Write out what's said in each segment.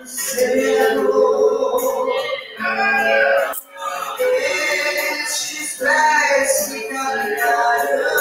Senhor, estes pés me caminharão.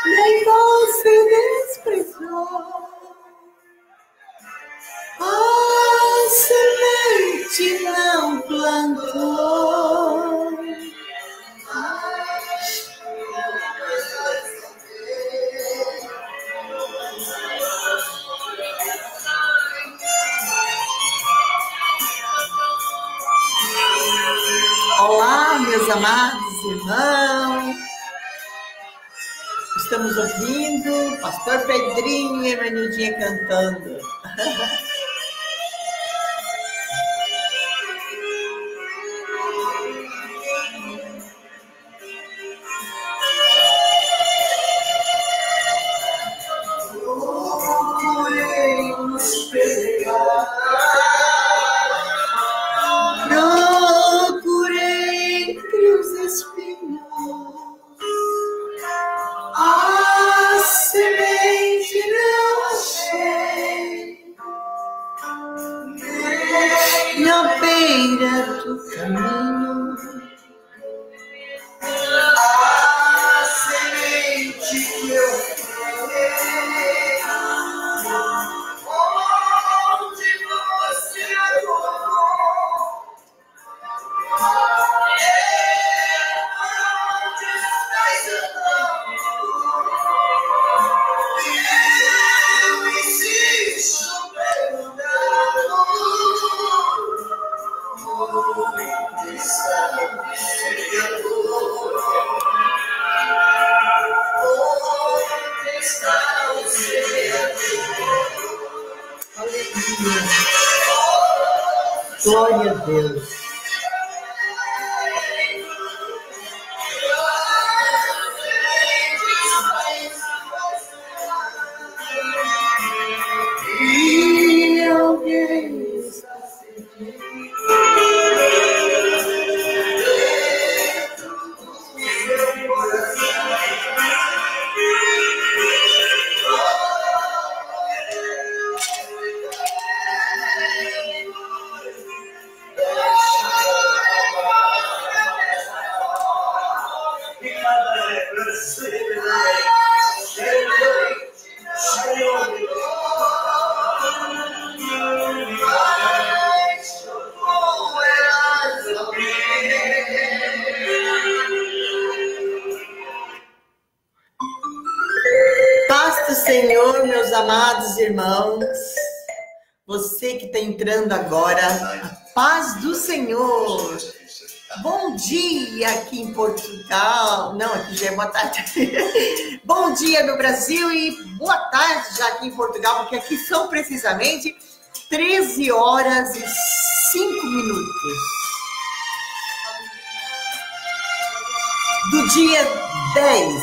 Nem você desprezou a semente, não plantou. Olá, meus amados irmãos. Estamos ouvindo Pastor Pedrinho e Emanildinha cantando. Procurei entre os espinhos a semente, não achei. Na beira do caminho, a semente que eu plantei, onde você adorou, onde estás andando, eu insisto perguntando, onde está o Senhor? Onde está o Senhor? Aleluia. Glória a Deus. E alguém está dentro do seu coração. Paz do Senhor, meus amados irmãos, você que está entrando agora, a paz do Senhor. Bom dia aqui em Portugal, não, aqui já é boa tarde. Bom dia no Brasil e boa tarde já aqui em Portugal, porque aqui são precisamente 13 horas e 5 minutos. Do dia 10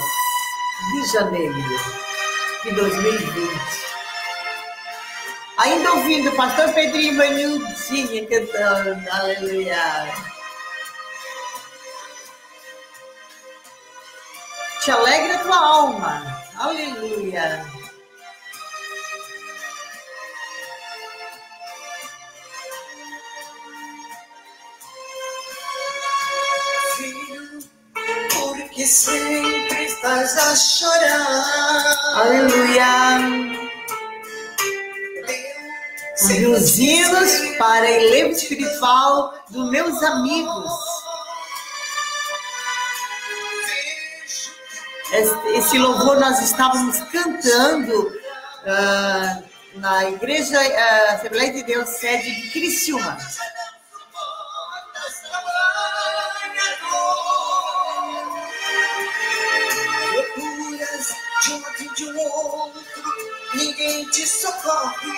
de janeiro de 2020. Ainda ouvindo o Pastor Pedrinho e Emanildinha cantando, aleluia. Te alegra a tua alma, aleluia. Filho, porque sempre está faz a chorar. Aleluia. Os hinos para elevo espiritual dos meus amigos. Esse louvor nós estávamos cantando na Igreja Assembleia de Deus, sede de Criciúma. Procuras de um lado e de um outro, ninguém te socorre.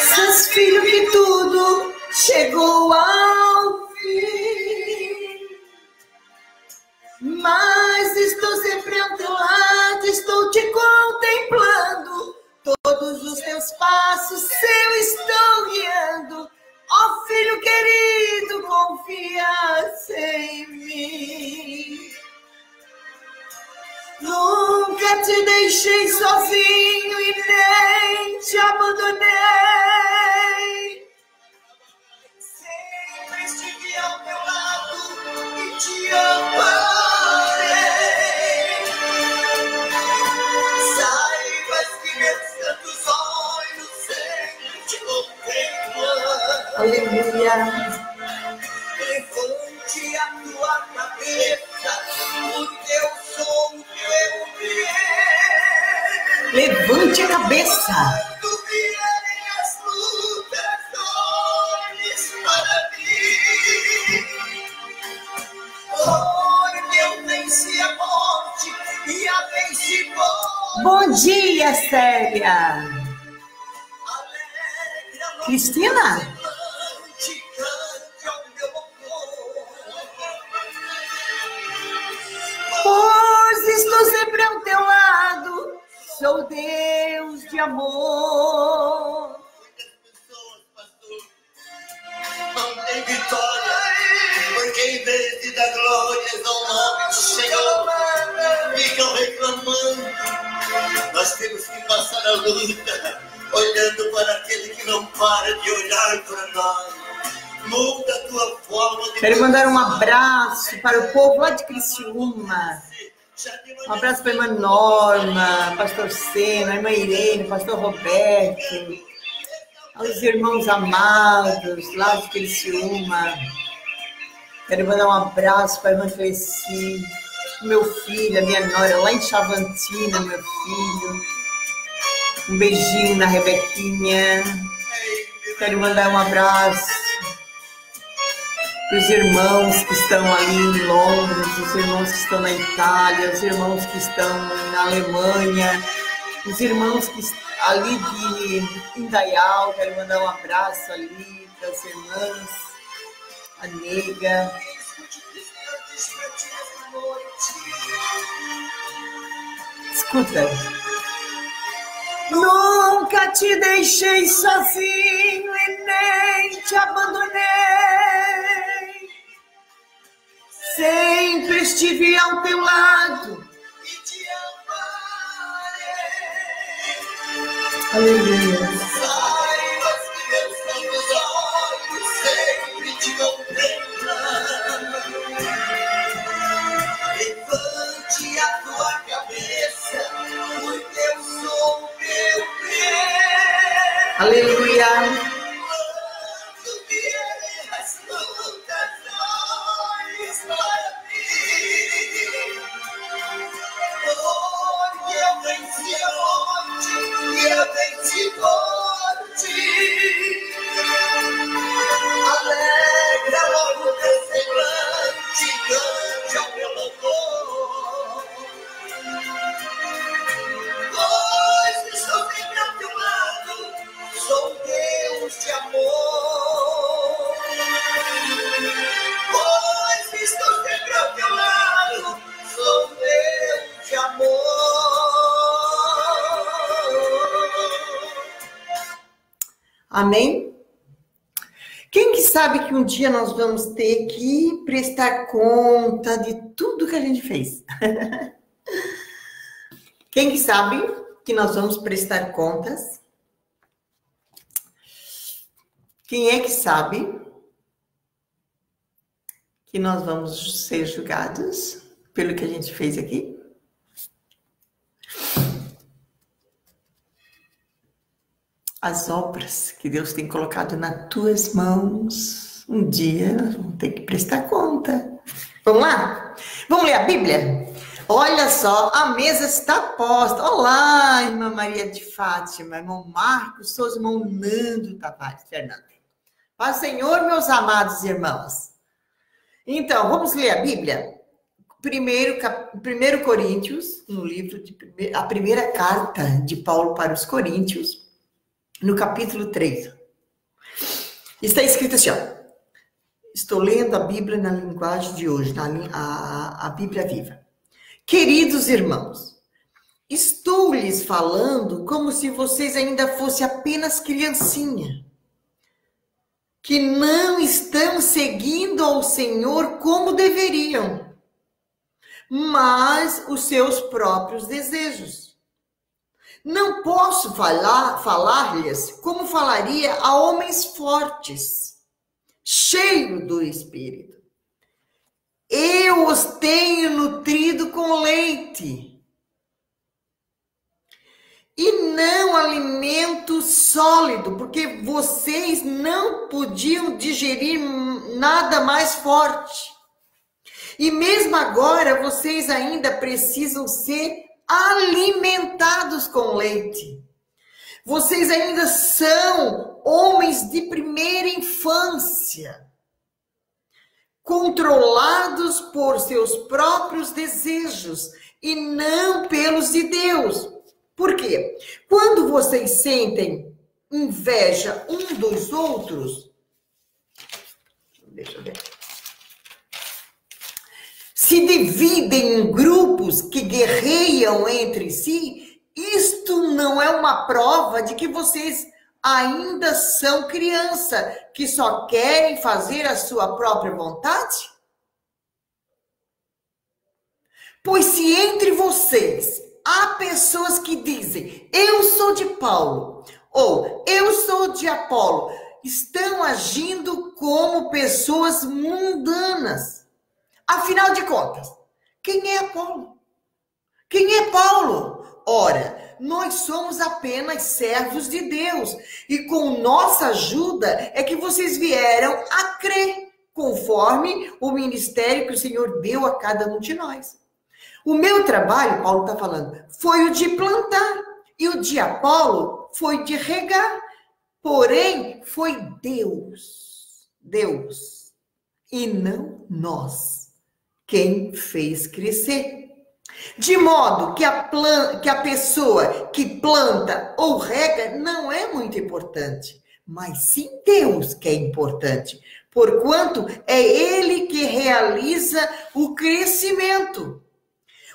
Pensas, filho, que tudo chegou ao fim, mas estou sempre ao teu lado, estou te contemplando. Todos os teus passos eu estou guiando. Ó filho querido, confias em mim. Nunca te deixei sozinho e nem te abandonei. Sempre estive ao teu lado e te amparei. Saibas que meus santos olhos sempre te contemplam. Aleluia. Levante a tua cabeça, porque eu sou o teu bem. Levante a cabeça. Tu vierem as lutas, olhes para mim. Porque eu venci a morte e a venci por... Bom dia, Célia. Cristina? Pois estou sempre ao teu lado, sou Deus de amor. Muitas pessoas, pastor, não tem vitória, porque em vez de dar glórias ao nome do Senhor, ficam reclamando. Nós temos que passar a luta, olhando para aquele que não para de olhar para nós. Muda a tua forma de... Quero mandar um abraço para o povo lá de Criciúma. Um abraço para a irmã Norma, pastor Sena, a irmã Irene, pastor Roberto, aos irmãos amados lá de Criciúma. Quero mandar um abraço para a irmã Cleci, meu filho, a minha nora lá em Chavantina, meu filho. Um beijinho na Rebequinha. Quero mandar um abraço para os irmãos que estão ali em Londres, os irmãos que estão na Itália, os irmãos que estão na Alemanha, os irmãos que ali de Indaial. Quero mandar um abraço ali para as irmãs, a Nega. Escuta. Nunca te deixei sozinho e nem te abandonei. Sempre estive ao teu lado e te amarei. Aleluia. Saibas que meus santos olhos sempre te contemplam. Levante a tua cabeça, porque eu sou o teu bem. Aleluia. Alegra logo teu semblante, cante ao meu louvor. Pois estou sempre ao teu lado, sou Deus de amor. Pois estou sempre ao teu lado, sou Deus de amor. Amém? Quem que sabe que um dia nós vamos ter que prestar conta de tudo que a gente fez? Quem que sabe que nós vamos prestar contas? Quem é que sabe que nós vamos ser julgados pelo que a gente fez aqui? As obras que Deus tem colocado nas tuas mãos, um dia nós vamos ter que prestar conta. Vamos lá? Vamos ler a Bíblia? Olha só, a mesa está posta. Olá, irmã Maria de Fátima, irmão Marcos Souza, irmão Nando Tavares, Fernando. Paz, Senhor, meus amados irmãos. Então, vamos ler a Bíblia? Primeiro Coríntios, no livro a primeira carta de Paulo para os Coríntios, no capítulo 3. Está escrito assim, ó. Estou lendo a Bíblia na linguagem de hoje, a Bíblia Viva. Queridos irmãos, estou lhes falando como se vocês ainda fossem apenas criancinha, que não estão seguindo ao Senhor como deveriam, mas os seus próprios desejos. Não posso falar-lhes como falaria a homens fortes, cheios do Espírito. Eu os tenho nutrido com leite e não alimento sólido, porque vocês não podiam digerir nada mais forte. E mesmo agora, vocês ainda precisam ser alimentados com leite. Vocês ainda são homens de primeira infância, controlados por seus próprios desejos e não pelos de Deus. Por quê? Quando vocês sentem inveja um dos outros, deixa eu ver, se dividem em grupos que guerreiam entre si, isto não é uma prova de que vocês ainda são criança, que só querem fazer a sua própria vontade? Pois se entre vocês há pessoas que dizem, eu sou de Paulo, ou eu sou de Apolo, estão agindo como pessoas mundanas. Afinal de contas, quem é Apolo? Quem é Paulo? Ora, nós somos apenas servos de Deus e com nossa ajuda é que vocês vieram a crer, conforme o ministério que o Senhor deu a cada um de nós. O meu trabalho, Paulo está falando, foi o de plantar e o de Apolo foi de regar. Porém, foi Deus, e não nós, quem fez crescer. De modo que a pessoa que planta ou rega não é muito importante, mas sim Deus que é importante, porquanto é Ele que realiza o crescimento.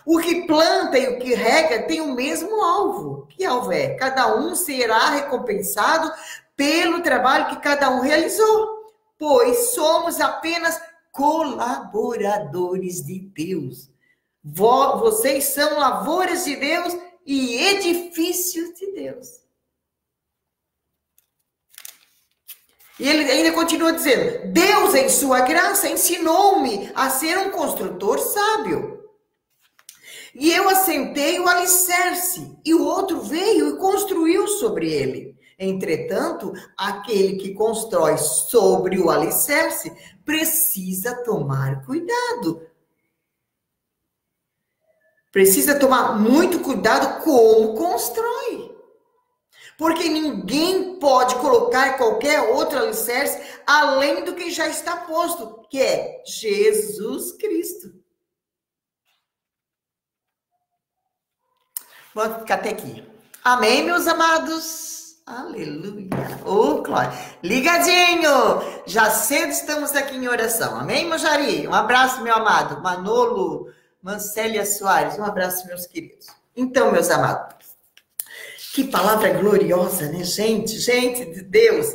O que planta e o que rega tem o mesmo alvo. Que alvo é? Cada um será recompensado pelo trabalho que cada um realizou, pois somos apenas colaboradores de Deus. Vocês são lavouras de Deus e edifícios de Deus. E ele ainda continua dizendo, Deus em sua graça ensinou-me a ser um construtor sábio. E eu assentei o alicerce, e o outro veio e construiu sobre ele. Entretanto, aquele que constrói sobre o alicerce precisa tomar cuidado. Precisa tomar muito cuidado como constrói. Porque ninguém pode colocar qualquer outro alicerce além do que já está posto, que é Jesus Cristo. Vamos ficar até aqui. Amém, meus amados? Aleluia. Oh, glória. Ligadinho. Já cedo estamos aqui em oração. Amém, Mojari? Um abraço, meu amado. Manolo, Mancélia Soares. Um abraço, meus queridos. Então, meus amados. Que palavra gloriosa, né, gente? Gente de Deus.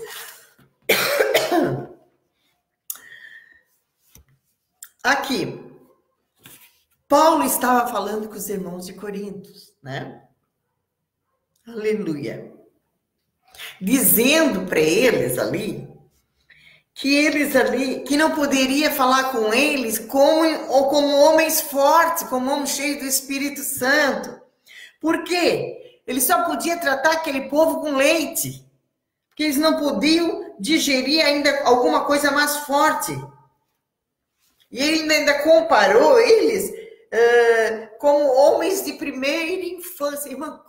Aqui. Paulo estava falando com os irmãos de Corinto, né? Aleluia. Dizendo para eles ali que eles ali, que não poderia falar com eles como homens fortes, como homens cheios do Espírito Santo. Por quê? Ele só podia tratar aquele povo com leite, porque eles não podiam digerir ainda alguma coisa mais forte. E ele ainda comparou eles como homens de primeira infância. Irmã,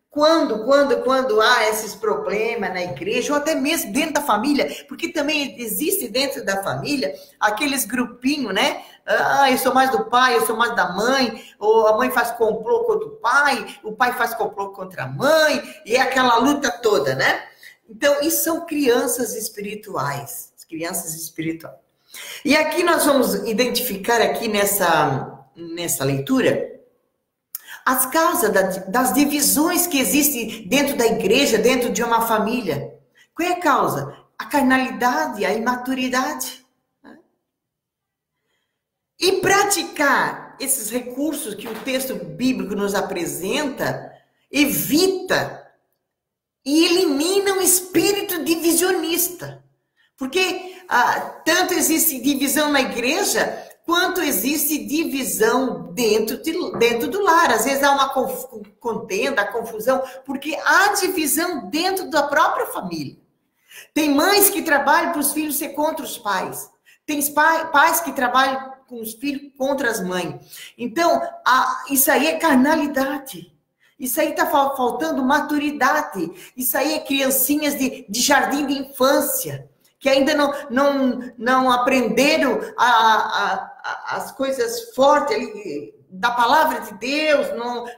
quando há esses problemas na igreja, ou até mesmo dentro da família, porque também existe dentro da família aqueles grupinhos, né? Ah, eu sou mais do pai, eu sou mais da mãe, ou a mãe faz complô contra o pai faz complô contra a mãe, e é aquela luta toda, né? Então, isso são crianças espirituais, crianças espirituais. E aqui nós vamos identificar aqui nessa leitura as causas das divisões que existem dentro da igreja, dentro de uma família. Qual é a causa? A carnalidade, a imaturidade. E praticar esses recursos que o texto bíblico nos apresenta evita e elimina o espírito divisionista. Porque tanto existe divisão na igreja, quanto existe divisão dentro do lar. Às vezes há uma contenda, confusão, porque há divisão dentro da própria família. Tem mães que trabalham para os filhos ser contra os pais. Tem pais que trabalham com os filhos contra as mães. Então, isso aí é carnalidade. Isso aí está faltando maturidade. Isso aí é criancinhas de jardim de infância, que ainda não aprenderam as coisas fortes da palavra de Deus,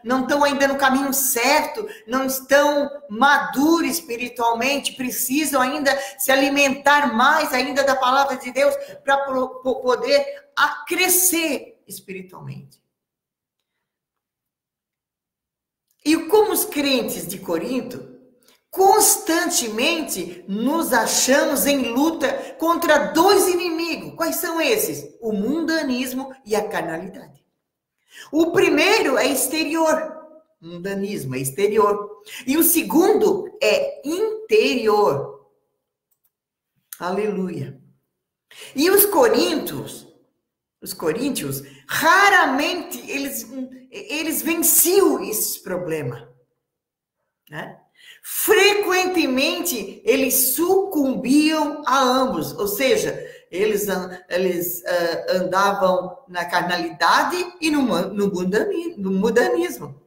não estão ainda no caminho certo, não estão maduros espiritualmente, precisam ainda se alimentar mais ainda da palavra de Deus para poder crescer espiritualmente. E como os crentes de Corinto, constantemente nos achamos em luta contra dois inimigos. Quais são esses? O mundanismo e a carnalidade. O primeiro é exterior. Mundanismo é exterior. E o segundo é interior. Aleluia. E os coríntios, raramente eles venciam esse problema, né? Frequentemente eles sucumbiam a ambos, ou seja, eles andavam na carnalidade e no mundanismo.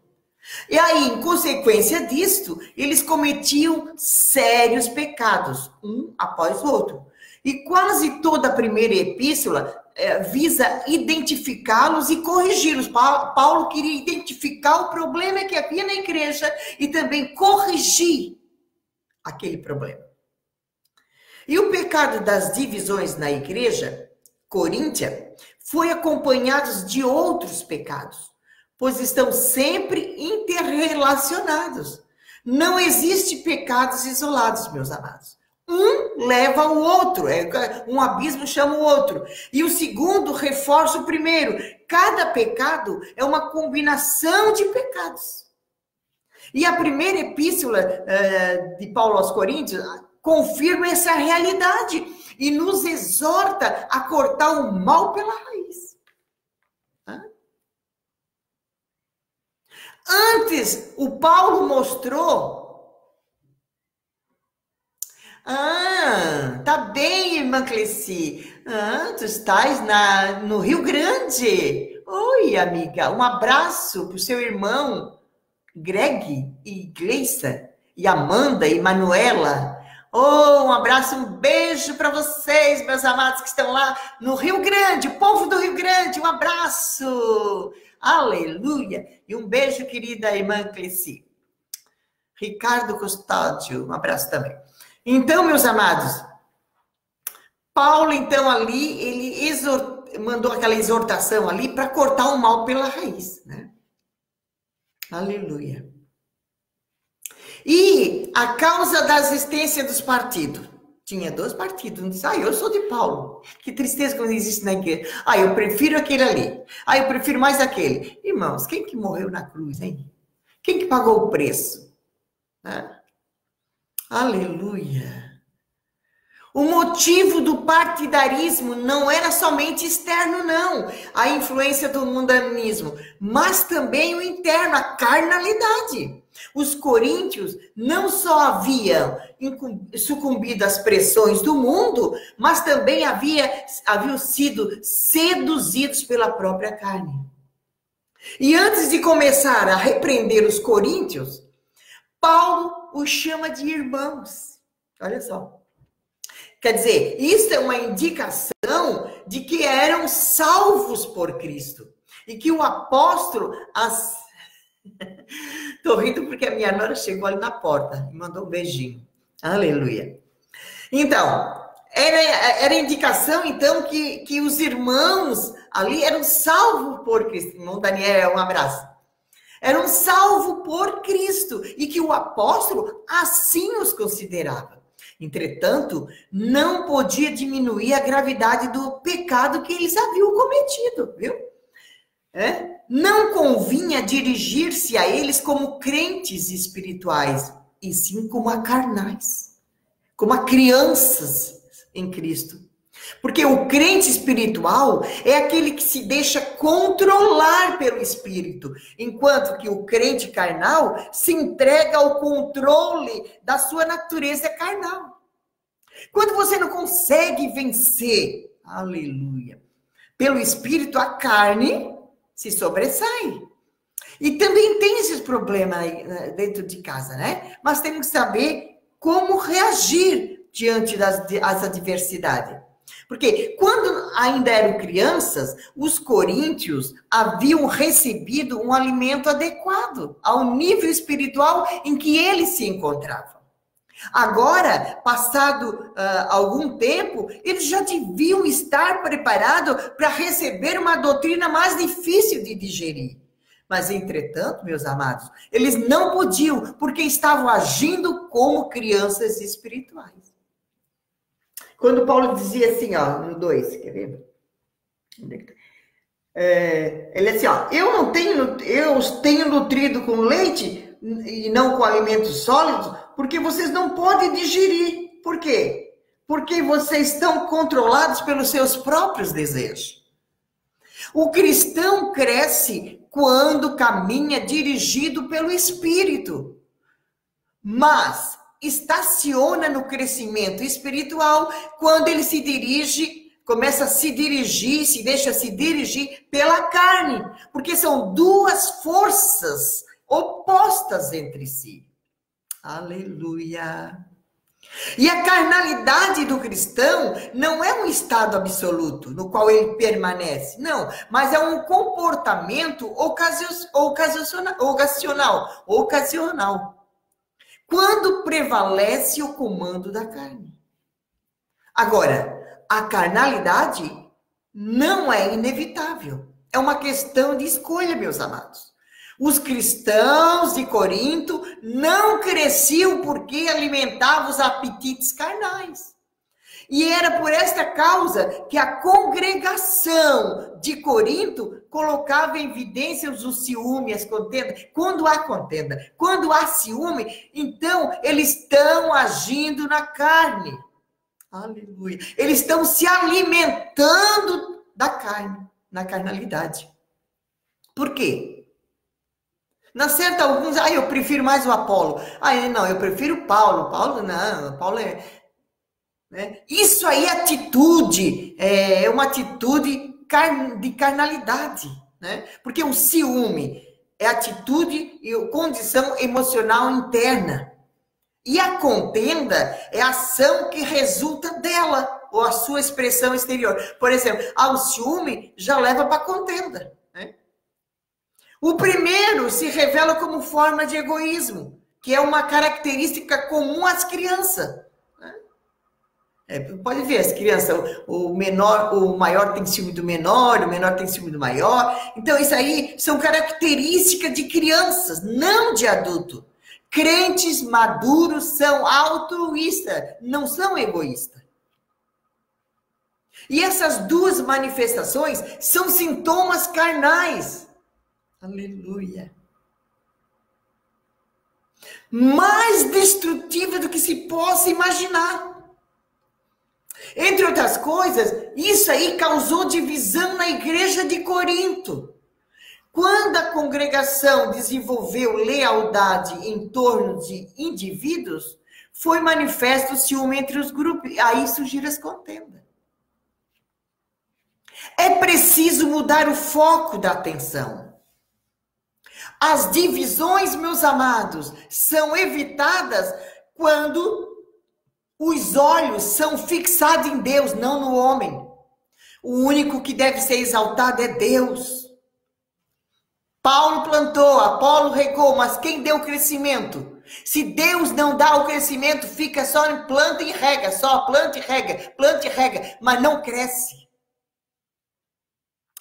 E aí, em consequência disto, eles cometiam sérios pecados, um após o outro. E quase toda a primeira epístola visa identificá-los e corrigi-los. Paulo queria identificar o problema que havia na igreja e também corrigir aquele problema. E o pecado das divisões na igreja coríntia foi acompanhado de outros pecados, pois estão sempre interrelacionados. Não existe pecados isolados, meus amados. Um leva ao outro, um abismo chama o outro. E o segundo reforça o primeiro. Cada pecado é uma combinação de pecados. E a primeira epístola de Paulo aos Coríntios confirma essa realidade e nos exorta a cortar o mal pela raiz. Antes, o Paulo mostrou... tá bem, irmã Cleci. Tu estás no Rio Grande. Oi, amiga. Um abraço para o seu irmão Greg e Gleissa e Amanda e Manuela. Um abraço, um beijo para vocês, meus amados que estão lá no Rio Grande, o povo do Rio Grande, um abraço. Aleluia. E um beijo, querida irmã Cleci. Ricardo Custódio, um abraço também. Então, meus amados, Paulo, então, ali, ele mandou aquela exortação ali para cortar o mal pela raiz, né? Aleluia. E a causa da existência dos partidos. Tinha 2 partidos. Não disse, eu sou de Paulo. Que tristeza quando existe na igreja. Eu prefiro aquele ali. Eu prefiro mais aquele. Irmãos, quem que morreu na cruz, hein? Quem que pagou o preço? Aleluia. O motivo do partidarismo não era somente externo, não, a influência do mundanismo, mas também o interno, a carnalidade. Os coríntios não só haviam sucumbido às pressões do mundo, mas também haviam sido seduzidos pela própria carne. E antes de começar a repreender os coríntios, Paulo os chama de irmãos. Olha só. Quer dizer, isso é uma indicação de que eram salvos por Cristo. E que o apóstolo... Estou rindo porque a minha nora chegou ali na porta e mandou um beijinho. Aleluia. Então, era indicação, então, que os irmãos ali eram salvos por Cristo. Irmão Daniel, um abraço. Eram salvos por Cristo. E que o apóstolo assim os considerava. Entretanto, não podia diminuir a gravidade do pecado que eles haviam cometido, viu? Não convinha dirigir-se a eles como crentes espirituais, e sim como a carnais, como a crianças em Cristo. Porque o crente espiritual é aquele que se deixa controlar pelo Espírito, enquanto que o crente carnal se entrega ao controle da sua natureza carnal. Quando você não consegue vencer, aleluia, pelo Espírito, a carne se sobressai. E também tem esses problemas aí dentro de casa, né? Mas temos que saber como reagir diante das adversidades. Porque quando ainda eram crianças, os coríntios haviam recebido um alimento adequado ao nível espiritual em que eles se encontravam. Agora, passado algum tempo, eles já deviam estar preparados para receber uma doutrina mais difícil de digerir. Mas, entretanto, meus amados, eles não podiam, porque estavam agindo como crianças espirituais. Quando Paulo dizia assim, ó, no 2, quer ver? Ele assim, ó, eu os tenho nutrido com leite e não com alimentos sólidos, porque vocês não podem digerir. Por quê? Porque vocês estão controlados pelos seus próprios desejos. O cristão cresce quando caminha dirigido pelo Espírito, mas estaciona no crescimento espiritual quando ele se dirige, começa a se dirigir, se deixa se dirigir pela carne, porque são duas forças opostas entre si. Aleluia! E a carnalidade do cristão não é um estado absoluto no qual ele permanece, não, mas é um comportamento ocasional, quando prevalece o comando da carne. Agora, a carnalidade não é inevitável, é uma questão de escolha, meus amados. Os cristãos de Corinto não cresciam porque alimentavam os apetites carnais. E era por esta causa que a congregação de Corinto colocava em evidência os ciúmes, as contendas. Quando há contenda, quando há ciúme, então eles estão agindo na carne. Aleluia. Eles estão se alimentando da carne, na carnalidade. Por quê? Na certa, alguns, eu prefiro mais o Apolo. Não, eu prefiro Paulo. Paulo, não, Paulo é... Né? Isso aí é atitude, é uma atitude de carnalidade, né? Porque o ciúme é atitude e condição emocional interna. E a contenda é a ação que resulta dela, ou a sua expressão exterior. Por exemplo, o ciúme já leva para a contenda, né? O primeiro se revela como forma de egoísmo, que é uma característica comum às crianças. Pode ver, as crianças, o maior tem ciúme do menor, o menor tem ciúme do maior. Então, isso aí são características de crianças, não de adulto. Crentes maduros são altruístas, não são egoístas. E essas duas manifestações são sintomas carnais. Aleluia. Mais destrutiva do que se possa imaginar. Entre outras coisas, isso aí causou divisão na igreja de Corinto. Quando a congregação desenvolveu lealdade em torno de indivíduos, foi manifesto o ciúme entre os grupos. Aí surgiram as contendas. É preciso mudar o foco da atenção. As divisões, meus amados, são evitadas quando os olhos são fixados em Deus, não no homem. O único que deve ser exaltado é Deus. Paulo plantou, Apolo regou, mas quem deu o crescimento? Se Deus não dá o crescimento, fica só em planta e rega, só planta e rega, mas não cresce.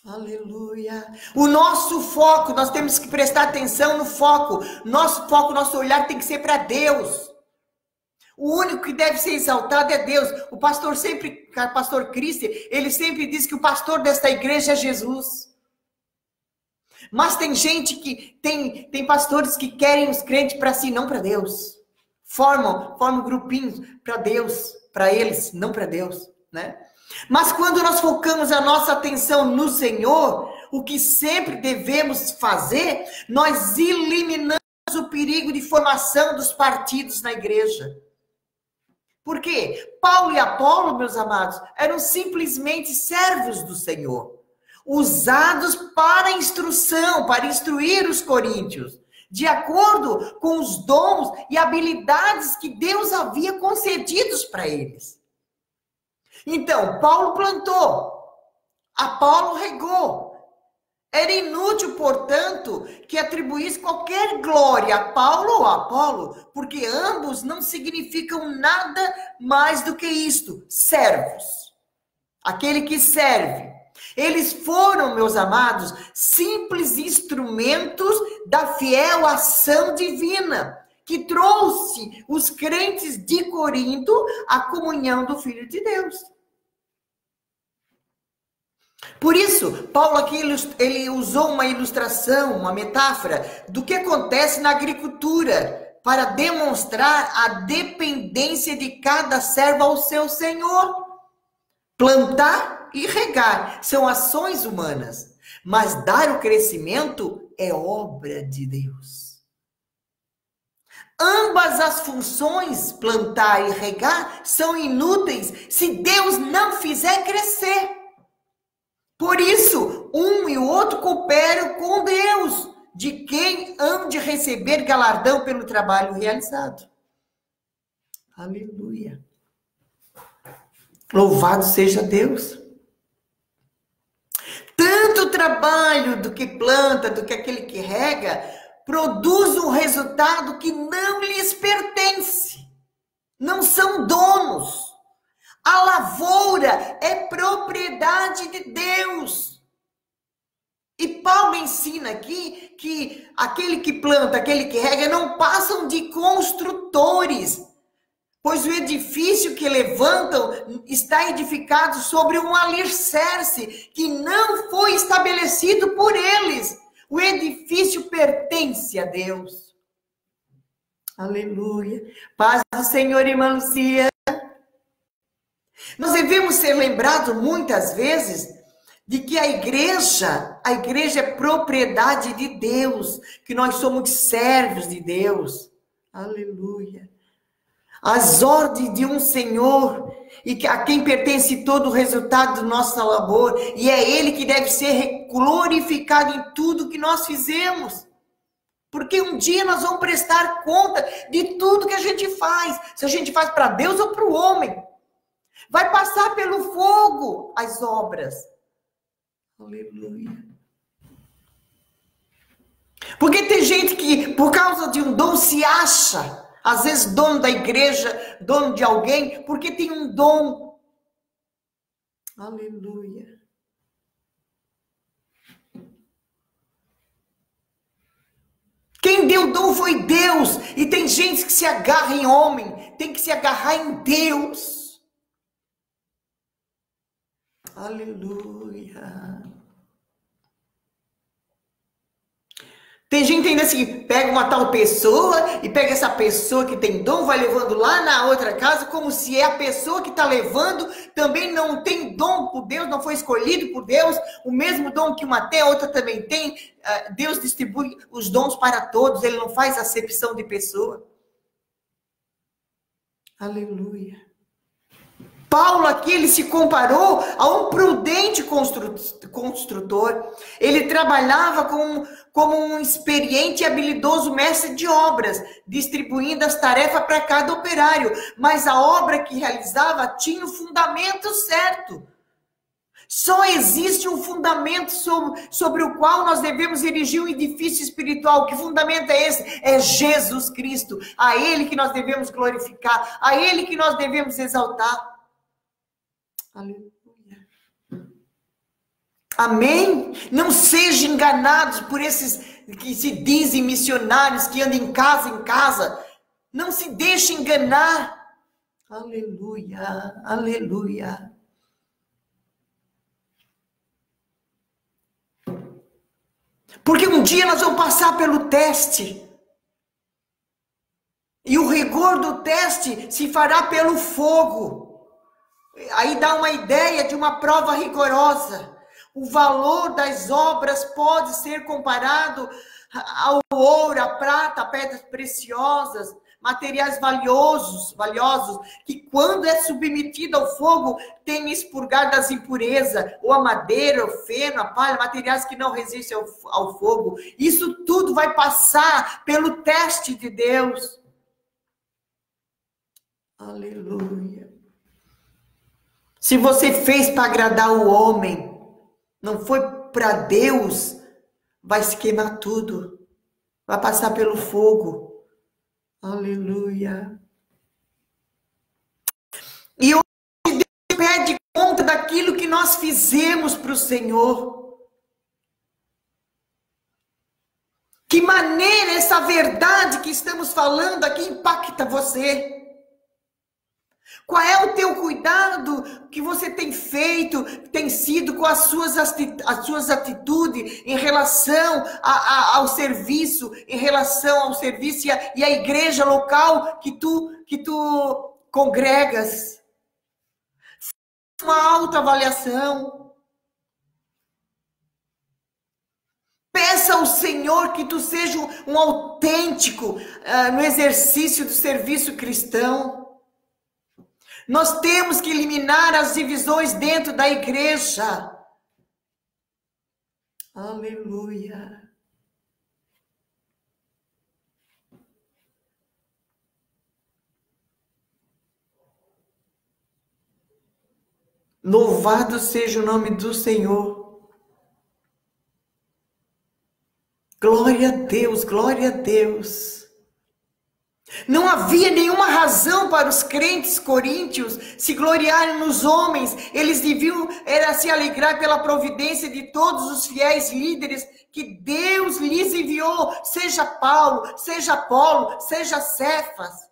Aleluia. O nosso foco, nós temos que prestar atenção no foco. Nosso foco, nosso olhar tem que ser para Deus. O único que deve ser exaltado é Deus. O pastor Cristo, ele sempre diz que o pastor desta igreja é Jesus. Mas tem gente que, tem pastores que querem os crentes para si, não para Deus. Formam grupinhos para Deus, para eles, não para Deus, né? Mas quando nós focamos a nossa atenção no Senhor, o que sempre devemos fazer, nós eliminamos o perigo de formação dos partidos na igreja. Por quê? Paulo e Apolo, meus amados, eram simplesmente servos do Senhor, usados para instrução, para instruir os coríntios, de acordo com os dons e habilidades que Deus havia concedidos para eles. Então, Paulo plantou, Apolo regou. Era inútil, portanto, que atribuísse qualquer glória a Paulo ou a Apolo, porque ambos não significam nada mais do que isto, servos. Aquele que serve. Eles foram, meus amados, simples instrumentos da fiel ação divina, que trouxe os crentes de Corinto à comunhão do Filho de Deus. Por isso, Paulo aqui ele usou uma ilustração, uma metáfora do que acontece na agricultura para demonstrar a dependência de cada servo ao seu senhor. Plantar e regar são ações humanas, mas dar o crescimento é obra de Deus. Ambas as funções, plantar e regar, são inúteis se Deus não fizer crescer. Por isso, um e o outro cooperam com Deus, de quem hão de receber galardão pelo trabalho realizado. Aleluia. Louvado seja Deus. Tanto o trabalho do que planta, do que aquele que rega, produz um resultado que não lhes pertence. Não são donos. A lavoura é propriedade de Deus. E Paulo ensina aqui que aquele que planta, aquele que rega, não passam de construtores, pois o edifício que levantam está edificado sobre um alicerce que não foi estabelecido por eles. O edifício pertence a Deus. Aleluia. Paz do Senhor, irmã Lucia. Nós devemos ser lembrados muitas vezes de que a igreja é propriedade de Deus, que nós somos servos de Deus. Aleluia. As ordens de um Senhor, e a quem pertence todo o resultado do nosso labor, e é Ele que deve ser glorificado em tudo que nós fizemos. Porque um dia nós vamos prestar conta de tudo que a gente faz, se a gente faz para Deus ou para o homem. Vai passar pelo fogo as obras. Aleluia. Porque tem gente que, por causa de um dom, se acha, às vezes, dono da igreja, dono de alguém, porque tem um dom. Aleluia. Quem deu dom foi Deus. E tem gente que se agarra em homem, tem que se agarrar em Deus. Aleluia. Tem gente ainda assim, pega uma tal pessoa e pega essa pessoa que tem dom, vai levando lá na outra casa, como se é a pessoa que está levando também não tem dom por Deus, não foi escolhido por Deus, o mesmo dom que uma tem, a outra também tem. Deus distribui os dons para todos, ele não faz acepção de pessoa. Aleluia. Paulo aqui, ele se comparou a um prudente construtor. Ele trabalhava como um experiente e habilidoso mestre de obras, distribuindo as tarefas para cada operário. Mas a obra que realizava tinha o fundamento certo. Só existe um fundamento sobre o qual nós devemos erigir um edifício espiritual. Que fundamento é esse? É Jesus Cristo. A Ele que nós devemos glorificar, a Ele que nós devemos exaltar. Aleluia. Amém? Não sejam enganados por esses que se dizem missionários, que andam em casa. Não se deixem enganar. Aleluia, aleluia. Porque um dia nós vamos passar pelo teste. E o rigor do teste se fará pelo fogo. Aí dá uma ideia de uma prova rigorosa. O valor das obras pode ser comparado ao ouro, à prata, a pedras preciosas, materiais valiosos, que quando é submetido ao fogo, tem expurgado das impurezas, ou a madeira, o feno, a palha, materiais que não resistem ao fogo. Isso tudo vai passar pelo teste de Deus. Aleluia. Se você fez para agradar o homem, não foi para Deus, vai se queimar tudo. Vai passar pelo fogo. Aleluia. E hoje Deus pede conta daquilo que nós fizemos para o Senhor. Que maneira essa verdade que estamos falando aqui impacta você? Qual é o teu cuidado que você tem feito, tem sido com as suas atitudes em relação ao serviço, e a igreja local que tu congregas? Uma autoavaliação. Peça ao Senhor que tu seja um autêntico no exercício do serviço cristão. Nós temos que eliminar as divisões dentro da igreja. Aleluia. Louvado seja o nome do Senhor. Glória a Deus, glória a Deus. Não havia nenhuma razão para os crentes coríntios se gloriarem nos homens. Eles deviam se alegrar pela providência de todos os fiéis líderes que Deus lhes enviou, seja Paulo, seja Apolo, seja Cefas.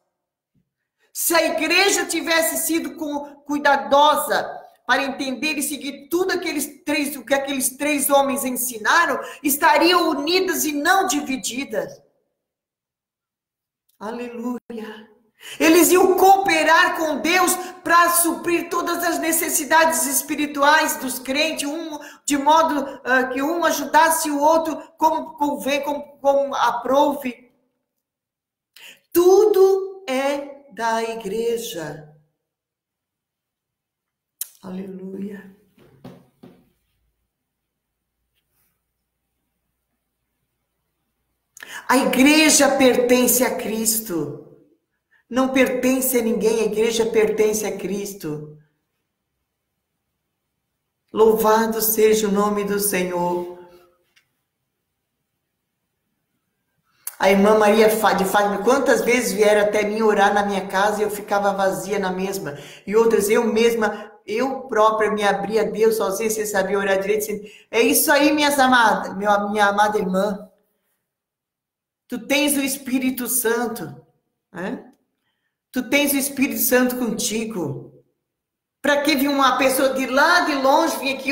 Se a igreja tivesse sido cuidadosa para entender e seguir tudo o que aqueles três homens ensinaram, estariam unidas e não divididas. Aleluia. Eles iam cooperar com Deus para suprir todas as necessidades espirituais dos crentes, de modo que um ajudasse o outro como convém, como aprove. Tudo é da igreja. Aleluia. A igreja pertence a Cristo. Não pertence a ninguém, a igreja pertence a Cristo. Louvado seja o nome do Senhor. A irmã Maria de Fátima, quantas vezes vieram até mim orar na minha casa e eu ficava vazia na mesma. E outras, eu própria me abria a Deus sozinha, sem saber orar direito. É isso aí, minha amada irmã. Tu tens o Espírito Santo, né? Tu tens o Espírito Santo contigo. Para que vir uma pessoa de lá de longe vir aqui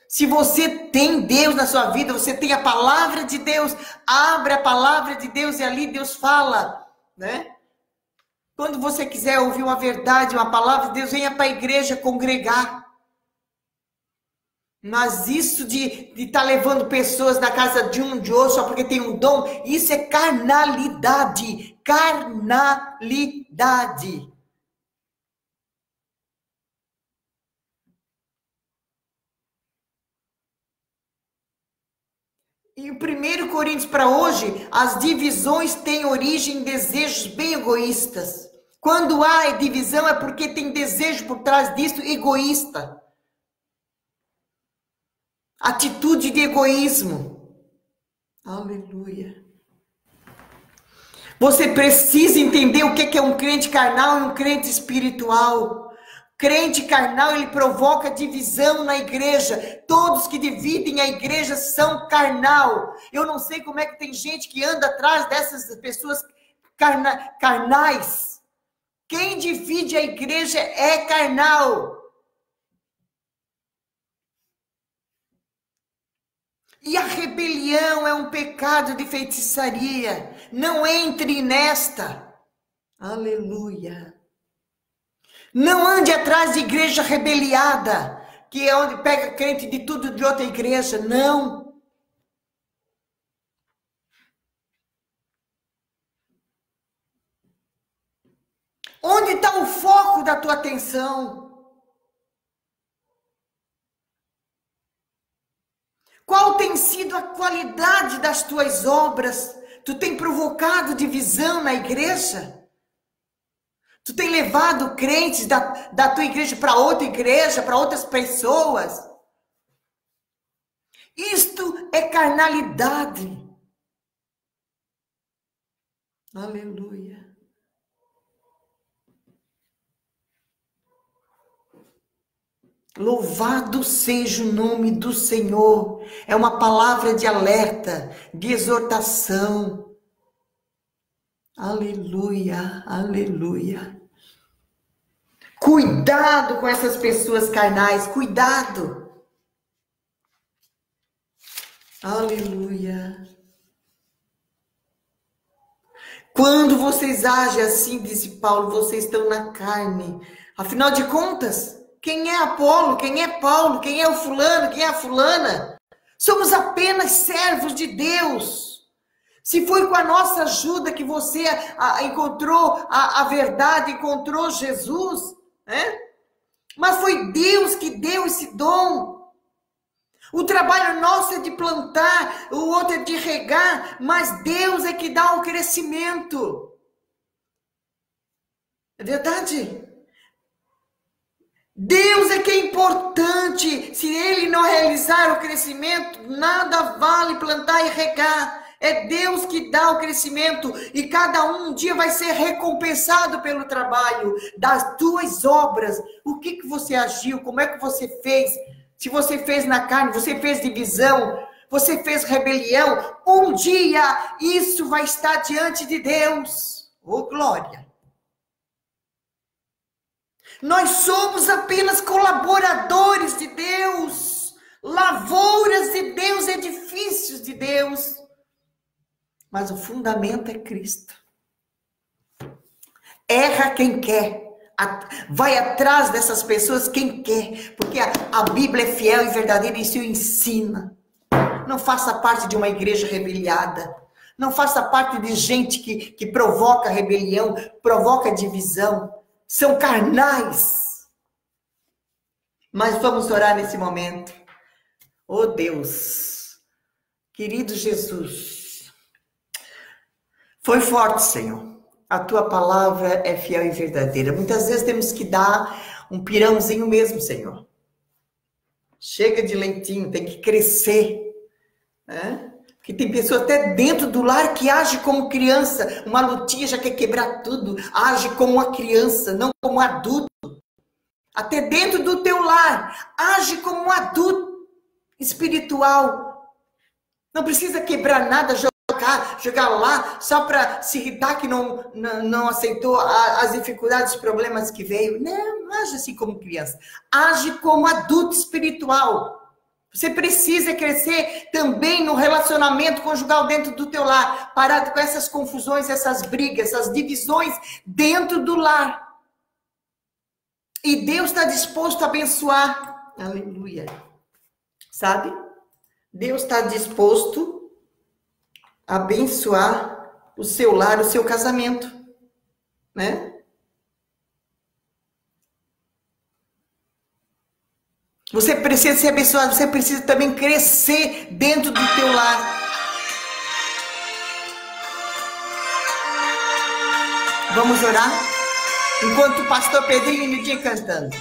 Se você tem Deus na sua vida, você tem a palavra de Deus, abre a palavra de Deus e ali Deus fala, né? Quando você quiser ouvir uma verdade, uma palavra de Deus, venha para a igreja congregar. Mas isso de estar levando pessoas na casa de um, de outro, só porque tem um dom, isso é carnalidade. Carnalidade. E o 1 Coríntios para hoje, as divisões têm origem em desejos bem egoístas. Quando há divisão é porque tem desejo por trás disso egoísta. Atitude de egoísmo. Aleluia. Você precisa entender o que é um crente carnal e um crente espiritual. Crente carnal, ele provoca divisão na igreja. Todos que dividem a igreja são carnal. Eu não sei como é que tem gente que anda atrás dessas pessoas carnais. Quem divide a igreja é carnal. E a rebelião é um pecado de feitiçaria. Não entre nesta. Aleluia. Não ande atrás de igreja rebeliada, que é onde pega crente de tudo de outra igreja. Não. Onde está o foco da tua atenção? Qual tem sido a qualidade das tuas obras? Tu tem provocado divisão na igreja? Tu tem levado crentes da tua igreja para outra igreja, para outras pessoas? Isto é carnalidade. Aleluia. Louvado seja o nome do Senhor. É uma palavra de alerta, de exortação. Aleluia, aleluia. Cuidado com essas pessoas carnais, cuidado. Aleluia. Quando vocês agem assim, disse Paulo, vocês estão na carne. Afinal de contas, quem é Apolo? Quem é Paulo? Quem é o fulano? Quem é a fulana? Somos apenas servos de Deus. Se foi com a nossa ajuda que você encontrou a verdade, encontrou Jesus, né? Mas foi Deus que deu esse dom. O trabalho nosso é de plantar, o outro é de regar, mas Deus é que dá o crescimento. É verdade? Deus é que é importante. Se Ele não realizar o crescimento, nada vale plantar e regar. É Deus que dá o crescimento e cada um dia vai ser recompensado pelo trabalho das tuas obras. O que você agiu? Como é que você fez? Se você fez na carne, você fez divisão, você fez rebelião, um dia isso vai estar diante de Deus. Oh, glória! Nós somos apenas colaboradores de Deus, lavouras de Deus, edifícios de Deus. Mas o fundamento é Cristo. Erra quem quer. Vai atrás dessas pessoas quem quer. Porque a Bíblia é fiel e verdadeira e isso ensina. Não faça parte de uma igreja rebeliada. Não faça parte de gente que provoca rebelião, provoca divisão. São carnais. Mas vamos orar nesse momento. Oh Deus, querido Jesus, foi forte, Senhor. A tua palavra é fiel e verdadeira. Muitas vezes temos que dar um pirãozinho mesmo, Senhor. Chega de leitinho, tem que crescer, né? Porque tem pessoas até dentro do lar que age como criança. Uma lutinha já quer quebrar tudo. Age como uma criança, não como um adulto. Até dentro do teu lar, age como um adulto espiritual. Não precisa quebrar nada, jogar lá, só para se irritar que não aceitou as dificuldades, os problemas que veio. Não age assim como criança. Age como adulto espiritual. Você precisa crescer também no relacionamento conjugal dentro do teu lar. Parar com essas confusões, essas brigas, essas divisões dentro do lar. E Deus está disposto a abençoar. Aleluia. Sabe? Deus está disposto a abençoar o seu lar, o seu casamento. Né? Você precisa ser abençoado, você precisa também crescer dentro do teu lar. Vamos orar? Enquanto o pastor Pedrinho me dia cantando.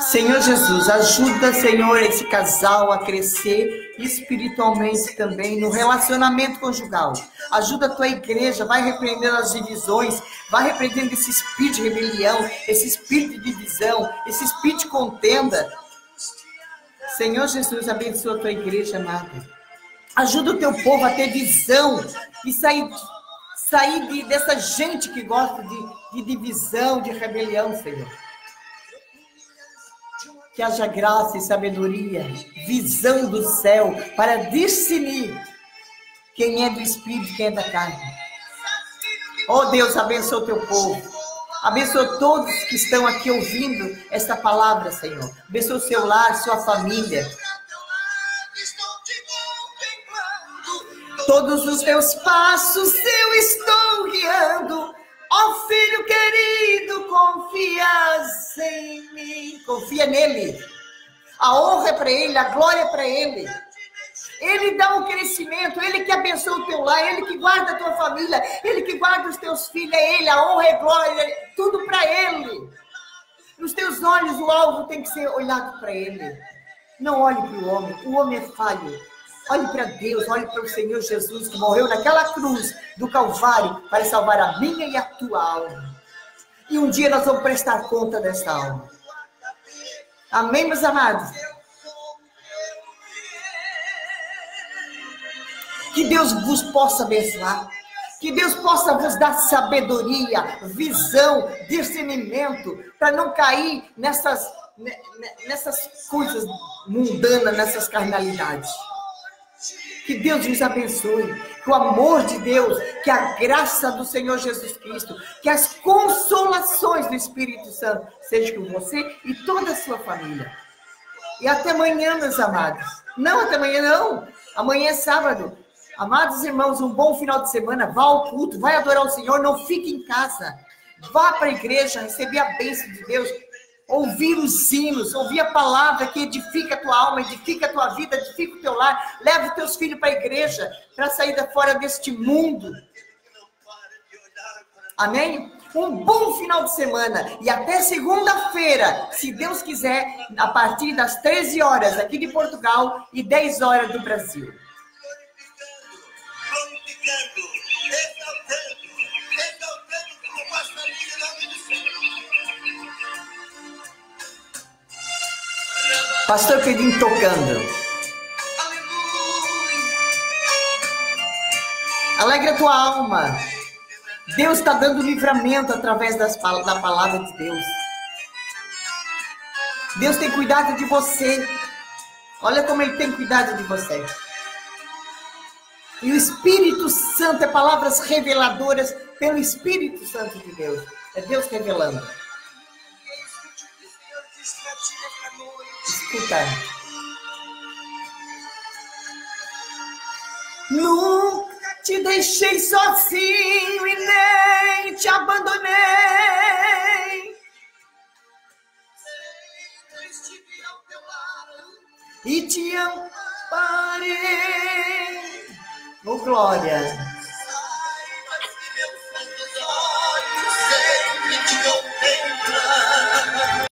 Senhor Jesus, ajuda, Senhor, esse casal a crescer espiritualmente também, no relacionamento conjugal. Ajuda a tua igreja, vai repreendendo as divisões, vai repreendendo esse espírito de rebelião, esse espírito de divisão, esse espírito de contenda. Senhor Jesus, abençoa a tua igreja, amada. Ajuda o teu povo a ter visão e sair dessa gente que gosta de divisão, de rebelião, Senhor. Que haja graça e sabedoria, visão do céu, para discernir quem é do Espírito e quem é da carne. Oh Deus, abençoa o teu povo. Abençoa todos que estão aqui ouvindo esta palavra, Senhor. Abençoa o seu lar, sua família. Todos os teus passos eu estou guiando. Ó filho querido, confias em mim. Confia nele. A honra é para ele, a glória é para ele. Ele dá um crescimento, ele que abençoa o teu lar, ele que guarda a tua família, ele que guarda os teus filhos, é ele, a honra e a glória, tudo para ele. Nos teus olhos o alvo tem que ser olhado para ele. Não olhe para o homem é falho. Olhe para Deus, olhe para o Senhor Jesus, que morreu naquela cruz do Calvário para salvar a minha e a tua alma. E um dia nós vamos prestar conta dessa alma. Amém, meus amados? Que Deus vos possa abençoar. Que Deus possa vos dar sabedoria, visão, discernimento, para não cair nessas coisas mundanas, nessas carnalidades. Que Deus nos abençoe, que o amor de Deus, que a graça do Senhor Jesus Cristo, que as consolações do Espírito Santo sejam com você e toda a sua família. E até amanhã, meus amados. Não, até amanhã não. Amanhã é sábado. Amados irmãos, um bom final de semana. Vá ao culto, vai adorar o Senhor, não fique em casa. Vá para a igreja, receber a bênção de Deus. Ouvir os hinos, ouvir a palavra que edifica a tua alma, edifica a tua vida, edifica o teu lar. Leva os teus filhos para a igreja, para sair fora deste mundo. Amém? Um bom final de semana. E até segunda-feira, se Deus quiser, a partir das 13 horas aqui de Portugal e 10 horas do Brasil. Pastor Pedrinho tocando. Alegra a tua alma. Deus está dando livramento através da palavra de Deus. Deus tem cuidado de você. Olha como Ele tem cuidado de você. E o Espírito Santo é palavras reveladoras pelo Espírito Santo de Deus. É Deus revelando. Escuta. Nunca te deixei sozinho e nem te abandonei. Sempre estive ao teu lado e te amparei. Oh, glória.